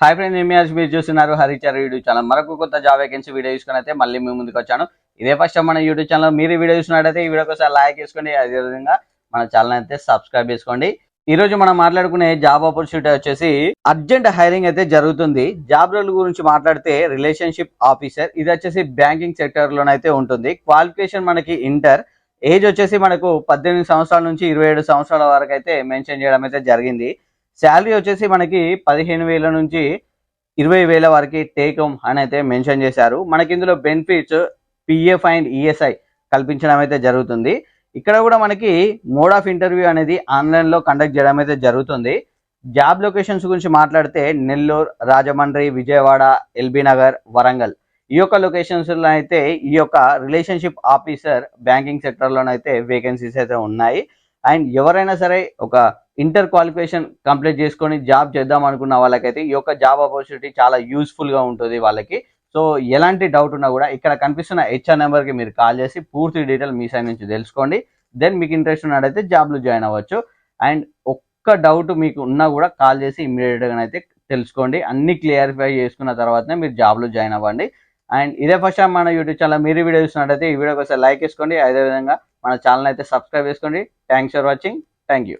Hi friends, మీరు చూస్తున్నారు హరిచర్ YouTube channel. మరొక కొత్త జాబ్ వేకెన్సీ వీడియో తీసుకుని అయితే మళ్ళీ మీ ముందుకు వచ్చాను. ఇదే ఫస్ట్ టైం మన యూట్యూబ్ ఛానల్ మీరు ఈ వీడియో చూసినట్టయితే ఈ వీడియో కోసం లైక్ చేసుకోండి. అదేవిధంగా మన ఛానల్ అయితే సబ్స్క్రైబ్ చేసుకోండి. ఈ రోజు మనం మాట్లాడుకునే జాబ్ ఆపర్చునిటీ వచ్చేసి అర్జెంట్ హైరింగ్ అయితే జరుగుతుంది. జాబ్ రోల్ గురించి మాట్లాడితే రిలేషన్షిప్ ఆఫీసర్, ఇది వచ్చేసి బ్యాంకింగ్ సెక్టర్ లోనైతే ఉంటుంది. క్వాలిఫికేషన్ మనకి ఇంటర్, ఏజ్ వచ్చేసి మనకు 18 సంవత్సరాల నుంచి 27 సంవత్సరాల వరకు అయితే మెన్షన్ చేయడం అయితే జరిగింది. శాలరీ వచ్చేసి మనకి 15,000 నుంచి 20,000 వరకు టేక్ హోమ్ అని అయితే మెన్షన్ చేశారు. మనకి ఇందులో బెనిఫిట్స్ పిఎఫ్ అండ్ ఈఎస్ఐ కల్పించడం అయితే జరుగుతుంది. ఇక్కడ కూడా మనకి మోడ్ ఆఫ్ ఇంటర్వ్యూ అనేది ఆన్లైన్లో కండక్ట్ చేయడం అయితే జరుగుతుంది. జాబ్ లొకేషన్స్ గురించి మాట్లాడితే నెల్లూరు, రాజమండ్రి, విజయవాడ, ఎల్బీ నగర్, వరంగల్ ఈ యొక్క లొకేషన్స్లో అయితే ఈ యొక్క రిలేషన్షిప్ ఆఫీసర్ బ్యాంకింగ్ సెక్టర్లోనైతే వేకెన్సీస్ అయితే ఉన్నాయి. అండ్ ఎవరైనా సరే ఒక ఇంటర్ క్వాలిఫికేషన్ కంప్లీట్ చేసుకొని జాబ్ చేద్దాం అనుకున్న వాళ్ళకైతే ఈ యొక్క జాబ్ ఆపర్చునిటీ చాలా యూస్ఫుల్గా ఉంటుంది వాళ్ళకి. సో ఎలాంటి డౌట్ ఉన్నా కూడా ఇక్కడ కనిపిస్తున్న హెచ్ఆర్ నెంబర్కి మీరు కాల్ చేసి పూర్తి డీటెయిల్ మీ సైడ్ నుంచి తెలుసుకోండి. దెన్ మీకు ఇంట్రెస్ట్ ఉన్నట్టయితే జాబ్లో జాయిన్ అవ్వచ్చు. అండ్ ఒక్క డౌట్ మీకు ఉన్నా కూడా కాల్ చేసి ఇమ్మీడియట్గా అయితే తెలుసుకోండి. అన్ని క్లియరిఫై చేసుకున్న తర్వాతనే మీరు జాబ్లో జాయిన్ అవ్వండి. అండ్ ఇదే ఫస్ట్ టైం మన యూట్యూబ్ ఛానల్ మీరు వీడియో చూసినట్టయితే ఈ వీడియోకి ఒకసారి లైక్ చేసుకోండి. అదేవిధంగా మన ఛానల్ అయితే సబ్స్క్రైబ్ చేసుకోండి. Thanks for watching. Thank you.